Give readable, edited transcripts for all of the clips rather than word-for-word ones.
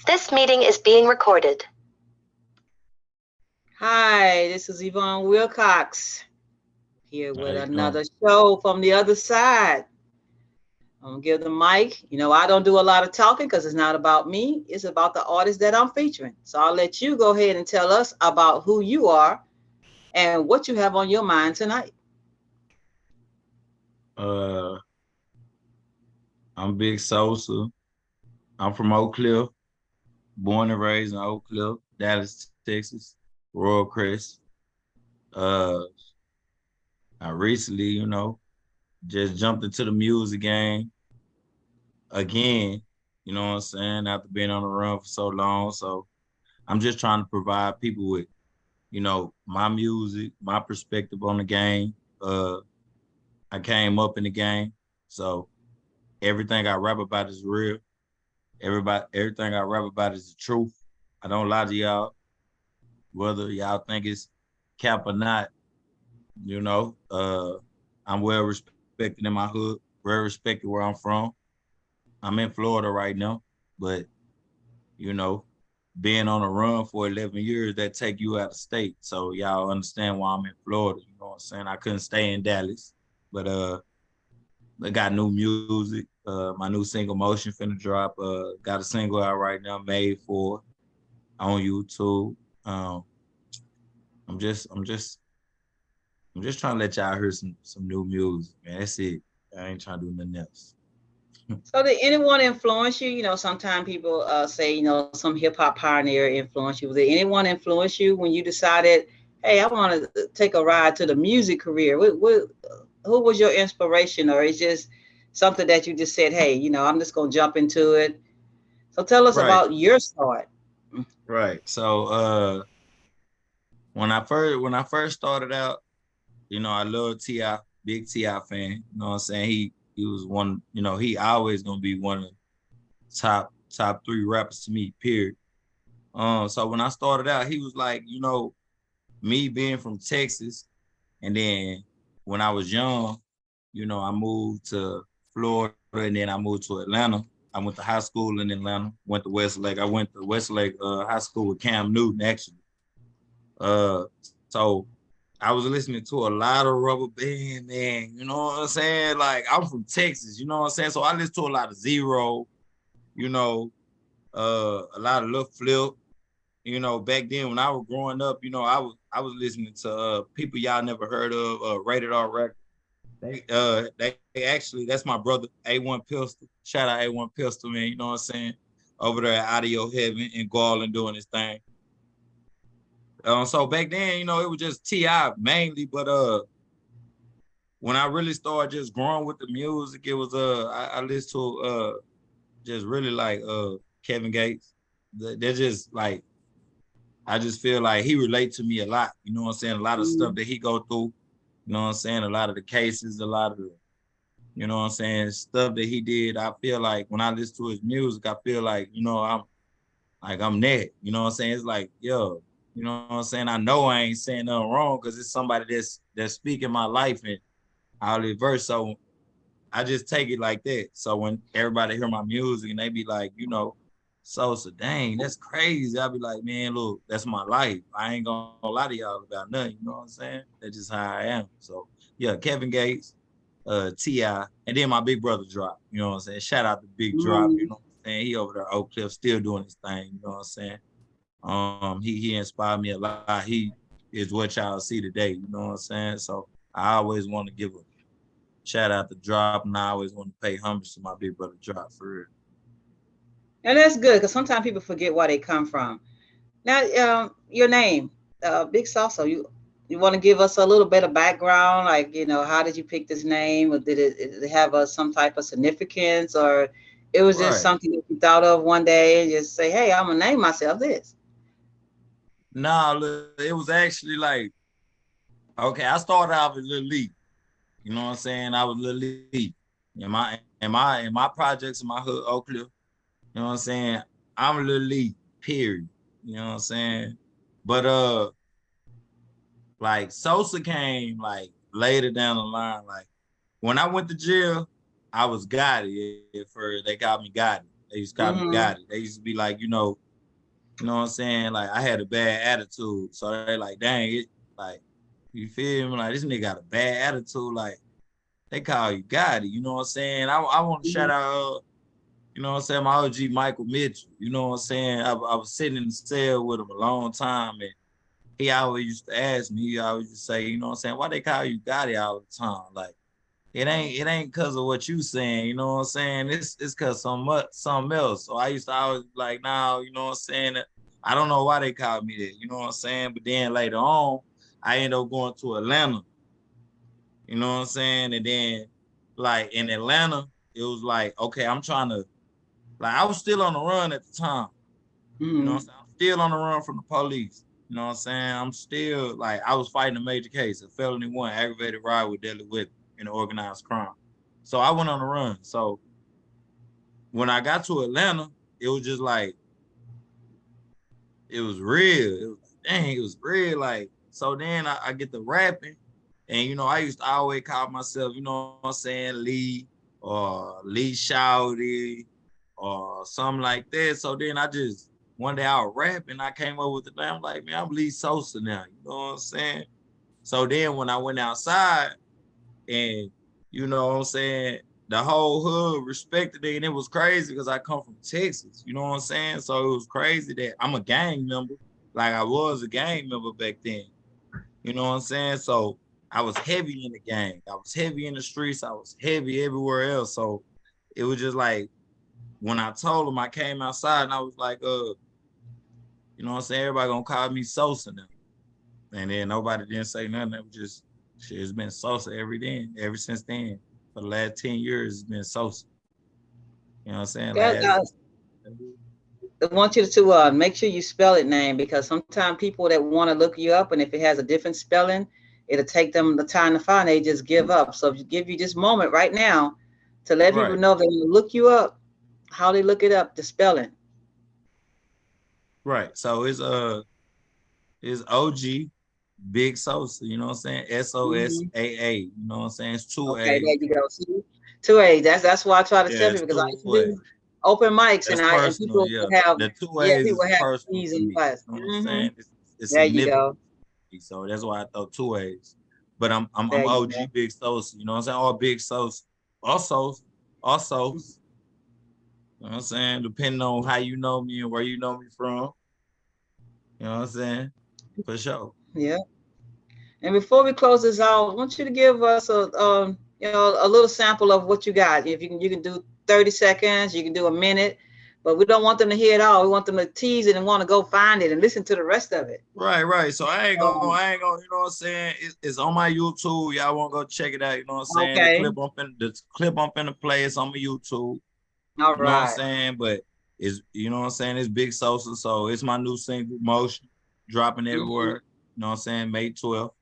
This meeting is being recorded. Hi, this is Yvonne Wilcox here How with you another doing? show from the other side. I'm gonna give the mic. I don't do a lot of talking because it's not about me. It's about the artist that I'm featuring. So I'll let you go ahead and tell us about who you are and what you have on your mind tonight. Uh, I'm Big Sosa. I'm from Oak Cliff, born and raised in Oak Cliff, Dallas, Texas, Royal Crest. Uh, I recently, just jumped into the music game again. You know what I'm saying? After being on the run for so long, so I'm just trying to provide people with, my music, my perspective on the game. Uh, I came up in the game, so everything I rap about is real. Everything I rap about is the truth. I don't lie to y'all, whether y'all think it's cap or not. You know, I'm well respected in my hood, well respected where I'm from. I'm in Florida right now, but you know, being on a run for 11 years, that take you out of state. So y'all understand why I'm in Florida. You know what I'm saying? I couldn't stay in Dallas, but I got new music. My new single "Motion" finna drop. Got a single out right now, made for on YouTube. Um, I'm just, I'm just, I'm just trying to let y'all hear some new music, man. That's it. I ain't trying to do nothing else. So did anyone influence you? Sometimes people say, some hip hop pioneer influenced you. Did anyone influence you when you decided, hey, I want to take a ride to the music career? Who was your inspiration, or it's just something that you just said, hey, I'm just gonna jump into it? So tell us Right, about your start. right. So when I first started out, I love Ti, big Ti fan. You know what I'm saying? He was one. He always gonna be one of the top three rappers to me. Period. So when I started out, he was like, me being from Texas, and then when I was young, I moved to Florida, and then I moved to Atlanta. I went to high school in Atlanta, went to Westlake. I went to Westlake High School with Cam Newton, actually. So I was listening to a lot of Rubber Band, man. You know what I'm saying? Like, I'm from Texas, you know what I'm saying? So I listened to a lot of Zero, you know, a lot of Lil Flip. Back then when I was growing up, I was listening to people y'all never heard of, Rated R Records. They actually, that's my brother, A1 Pistol. Shout out A1 Pistol, man. You know what I'm saying? Over there at Audio Heaven in Garland doing his thing. So back then, it was just T.I. mainly, but when I really started just growing with the music, it was I listened to just really like Kevin Gates. They're just like, I just feel like he relate to me a lot. You know what I'm saying? A lot of stuff that he go through. You know what I'm saying? A lot of the cases, a lot of the, you know what I'm saying, stuff that he did. I feel like when I listen to his music, I feel like, I'm that. You know what I'm saying? It's like, yo, you know what I'm saying? I know I ain't saying nothing wrong because it's somebody that's speaking my life and all the verse. So I just take it like that. So when everybody hear my music and they be like, Sosa, dang, that's crazy. I be like, man, look, that's my life. I ain't gonna lie to y'all about nothing. You know what I'm saying? That's just how I am. So yeah, Kevin Gates, T.I., and then my big brother Drop. You know what I'm saying? Shout out to Big Drop. You Mm. know what I'm saying? He over there Oak Cliff still doing his thing. You know what I'm saying? He inspired me a lot. He is what y'all see today. You know what I'm saying? So I always want to give a shout out to Drop, and I always want to pay homage to my big brother Drop for real. And that's good because sometimes people forget where they come from. Now, your name, Big Salsa. You want to give us a little bit of background, like how did you pick this name, or did it have some type of significance, or it was just Right. something that you thought of one day and just say, "Hey, I'm gonna name myself this." Nah, look, it was actually like, okay, I started out as Lil Lee. You know what I'm saying? I was Lil Lee. In my projects in my hood, Oak Cliff, you know what I'm saying? I'm Lil Lee, period. You know what I'm saying? But like Sosa came like later down the line. Like when I went to jail, I was Gotti at first. They got me Gotti. They used to call me Gotti. They used to be like, you know what I'm saying? Like I had a bad attitude. So they like, dang, it like, you feel me? Like this nigga got a bad attitude. Like they call you Gotti, you know what I'm saying? I want to shout out, you know what I'm saying, my OG Michael Mitchell. You know what I'm saying? I was sitting in the cell with him a long time, and he always used to ask me, he always used to say, you know what I'm saying, why they call you Gotti all the time? Like, it ain't because of what you saying, you know what I'm saying? It's because something else. So I used to always be like, nah, you know what I'm saying? I don't know why they called me that, you know what I'm saying? But then later on, I ended up going to Atlanta, you know what I'm saying? And then like in Atlanta, it was like, okay, I'm trying to, like I was still on the run at the time. You know what I'm saying? I'm still on the run from the police. You know what I'm saying? I'm still like I was fighting a major case, a felony 1 aggravated robbery with deadly weapon in organized crime. So I went on the run. So when I got to Atlanta, it was just like it was real. It was dang, it was real. Like so then I get the rapping, and you know I used to always call myself, you know what I'm saying, Lee or Lee Shouty or something like that. So then I just one day I was rapping, I came up with the name. I'm like, man, I'm Lee Sosaa now. You know what I'm saying? So then when I went outside and you know what I'm saying, the whole hood respected it, and it was crazy because I come from Texas. You know what I'm saying? So it was crazy that I'm a gang member, like I was a gang member back then. You know what I'm saying? So I was heavy in the gang. I was heavy in the streets. I was heavy everywhere else. So it was just like when I told them I came outside and I was like, you know what I'm saying? Everybody gonna call me Sosaa now. And then nobody didn't say nothing. It was just shit, it's been Sosaa ever since then. For the last 10 years, it's been Sosaa. You know what I'm saying? I want you to make sure you spell it name, because sometimes people that want to look you up, and if it has a different spelling, it'll take them the time to find. They just give up. So if you give you this moment right now to let people know if they want to look you up, how they look it up, the spelling. Right. So it's OG Big Sosaa, you know what I'm saying? SOSAA, you know what I'm saying? It's 2 Okay, A's. there you go. See? 2 A's. That's why I try to tell Yeah, people, because I used to two do open mics, That's and personal, people yeah. would have, The 2 yeah, A's people is would have personal E's to in me. class. You know what I'm saying? It's There you significant. go. So that's why I thought 2 A's. But I'm There you OG go. Big Sosaa, you know what I'm saying? All Big Sosaa. Also, you know what I'm saying? Depending on how you know me and where you know me from. You know what I'm saying? For sure. Yeah. And before we close this out, I want you to give us a little sample of what you got. If you can do 30 seconds, you can do a minute, but we don't want them to hear it all. We want them to tease it and want to go find it and listen to the rest of it. Right. So I ain't gonna, you know what I'm saying? It's on my YouTube. Y'all wanna go check it out, you know what I'm saying? Okay. The clip I'm finna play is on my YouTube. All You know what I'm right. saying? But it's, you know what I'm saying? It's Big Sosaa. So it's my new single, Motion, dropping everywhere. You know what I'm saying? May 12th.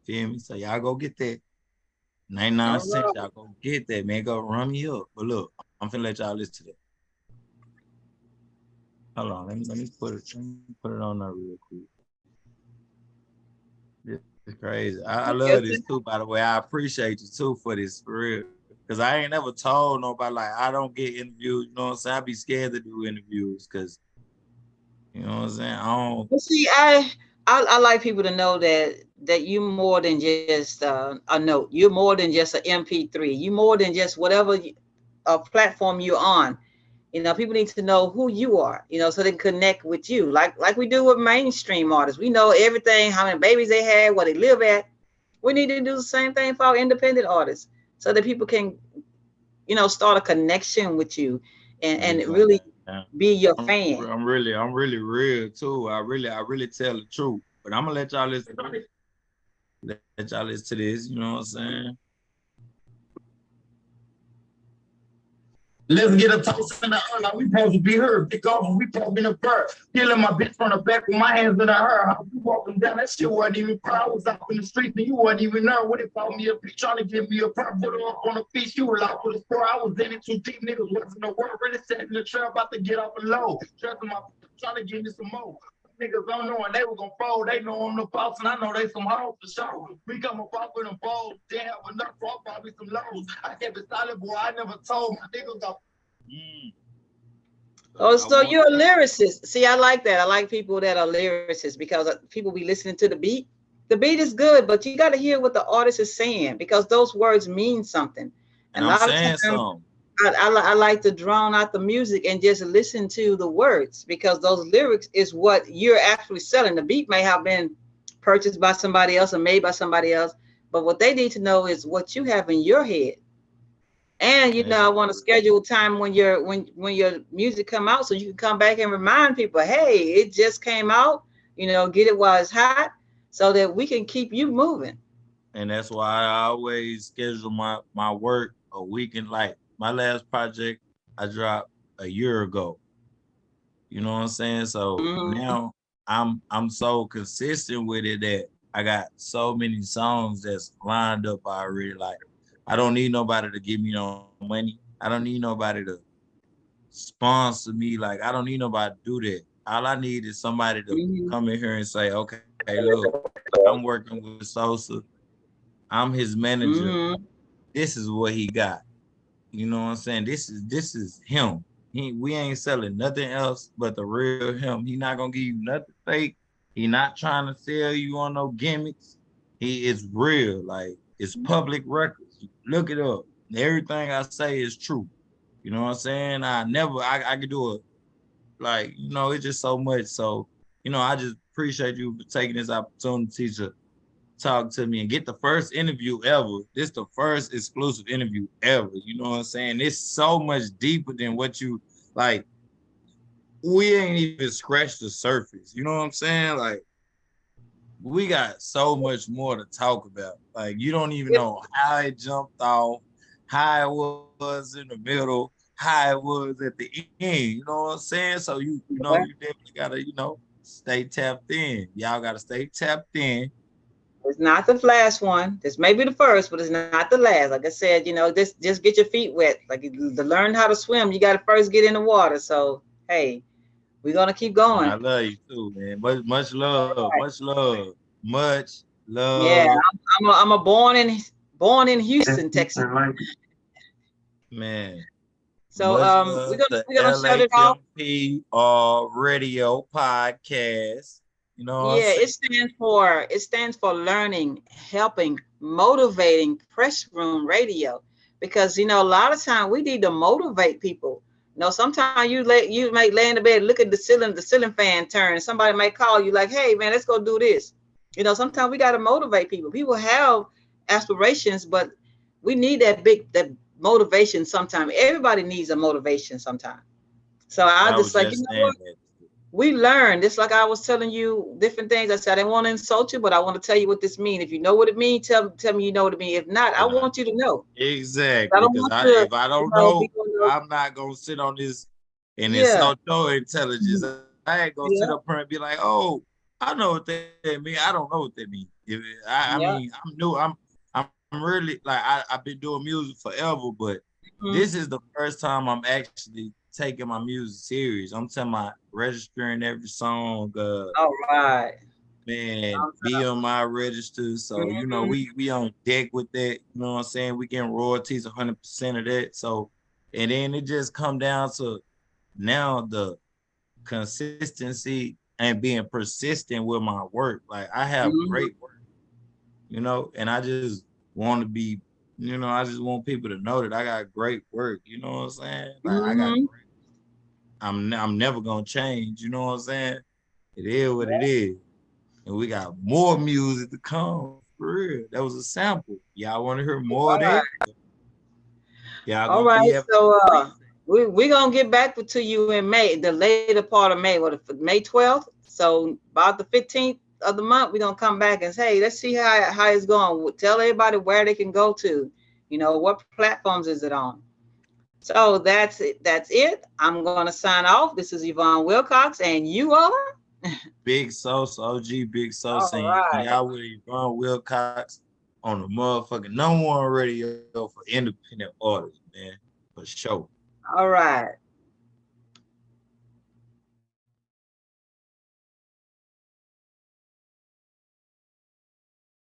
Feel me? So y'all go get that. 99 cents. Y'all go get that, man. Go run me up. But look, I'm finna let y'all listen to that. Hold on. Let me put it on there real quick. It's crazy. I love this too, by the way. I appreciate you too for this, for real. Because I ain't never told nobody, like, I don't get interviews. You know what I'm saying? I be scared to do interviews because, you know what I'm saying? I don't. Well, see, I like people to know that you more than just a note. You're more than just an MP3. You more than just whatever platform you're on. You know, people need to know who you are, you know, so they can connect with you. Like we do with mainstream artists. We know everything, how many babies they had, where they live at. We need to do the same thing for our independent artists so that people can, you know, start a connection with you and really be your fan. I'm really real too. I really tell the truth. But I'm gonna let y'all listen. Let y'all listen to this, you know what I'm saying? Let's get a toast in the honor. We supposed to be heard. Pick off and we supposed to be in the fur. Killing my bitch from the back with my hands in her. How you walking down that shit wasn't even proud. I was out in the streets and you wasn't even there. What if called me up, trying to give me a purse, put her up on the feast. You were out for the store. I was in it too deep. Niggas wasn't the word. Really sat in the trap about to get off a low. Dressing my trying to give me some more. Niggas don't know and they were gonna fold. They know I'm the boss and I know they some hoes for sure. We come up with them fold. They have enough for probably some lows. I kept it solid, boy. I never told my niggas got. Oh, I so want you're a lyricist. See, I like that. I like people that are lyricists because people be listening to the beat. The beat is good, but you got to hear what the artist is saying because those words mean something. and And a I'm lot of saying times, something. I like to drown out the music and just listen to the words because those lyrics is what you're actually selling. The beat may have been purchased by somebody else or made by somebody else, but what they need to know is what you have in your head. And I want to schedule time when your music come out so you can come back and remind people, hey, it just came out. Get it while it's hot so that we can keep you moving. And that's why I always schedule my work a week. And like my last project I dropped a year ago. You know what I'm saying? So Mhm. now I'm so consistent with it that I got so many songs that's lined up already. Like I don't need nobody to give me no money. I don't need nobody to sponsor me. Like I don't need nobody to do that. All I need is somebody to Mhm. come in here and say, okay, look, I'm working with Sosa. I'm his manager. Mhm. This is what he got. You know what I'm saying? This is him. We ain't selling nothing else but the real him. He not gonna give you nothing fake. He not trying to sell you on no gimmicks. He is real. Like it's public records. Look it up. Everything I say is true. You know what I'm saying? I could do it. Like, it's just so much. So, I just appreciate you for taking this opportunity to talk to me and get the first interview ever. This the first exclusive interview ever. You know what I'm saying? It's so much deeper than what you like. We ain't even scratched the surface. You know what I'm saying? Like we got so much more to talk about. Like you don't even know how it jumped off, how it was in the middle, how it was at the end. You know what I'm saying? So you definitely gotta, stay tapped in. Y'all gotta stay tapped in. It's not the last one. This may be the first, but it's not the last. Like I said, just get your feet wet. Like to learn how to swim, you got to first get in the water. So hey, we're gonna keep And I going. love you too, man. Much love, much love, much Yeah, love, I'm a born in Houston, Texas. man. So Much we're love gonna to we're gonna shut it off. LHMP radio podcast. You know what I'm Yeah, saying? it stands for learning, helping, motivating press room radio. Because a lot of time we need to motivate people. Sometimes you might lay in the bed, look at the ceiling fan turn. Somebody might call you like, hey man, let's go do this. Sometimes we gotta motivate people. People have aspirations, but we need that motivation sometimes. Everybody needs a motivation sometimes. So I I just was like, just saying that. we learn. Just like I was telling you different things. I said I didn't want to insult you, but I want to tell you what this means. If you know what it means, tell me you know what it means. If not, I And want you to know. I exactly, don't because want you to, if I don't be know, on the, I'm not gonna sit on this and yeah, insult your intelligence. I ain't gonna sit yeah, up here and be like, "Oh, I know what that means." I don't know what that means. I yeah. mean, I'm new. I'm really like I've been doing music forever, but this Mhm. is the first time I'm actually taking my music serious. I'm telling my registering every song. All right. Man, be on my register. So, Mhm. we on deck with that. You know what I'm saying? We getting royalties 100% of that. So, and then it just come down to now the consistency and being persistent with my work. Like I have Mhm. great work, and I just want to be, I just want people to know that I got great work. You know what I'm saying? Like I got Mhm. great. I'm never gonna change. You know what I'm saying? It is what it is. And we got more music to come. For real. That was a sample. Y'all want to hear more of All that? right. Y'all All gonna be right. having So a treat. we gonna get back to you in May, the later part of May, May 12th. So about the 15th of the month, we're gonna come back and say, hey, let's see how it's going. Tell everybody where they can go to. What platforms is it on? So that's it. That's it. I'm gonna sign off. This is Yvonne Wilcox, and you are. Big Sosa, OG Big All Sosa, and right. y'all with Yvonne Wilcox on the motherfucking #1 radio for independent artists, man. For sure. All right.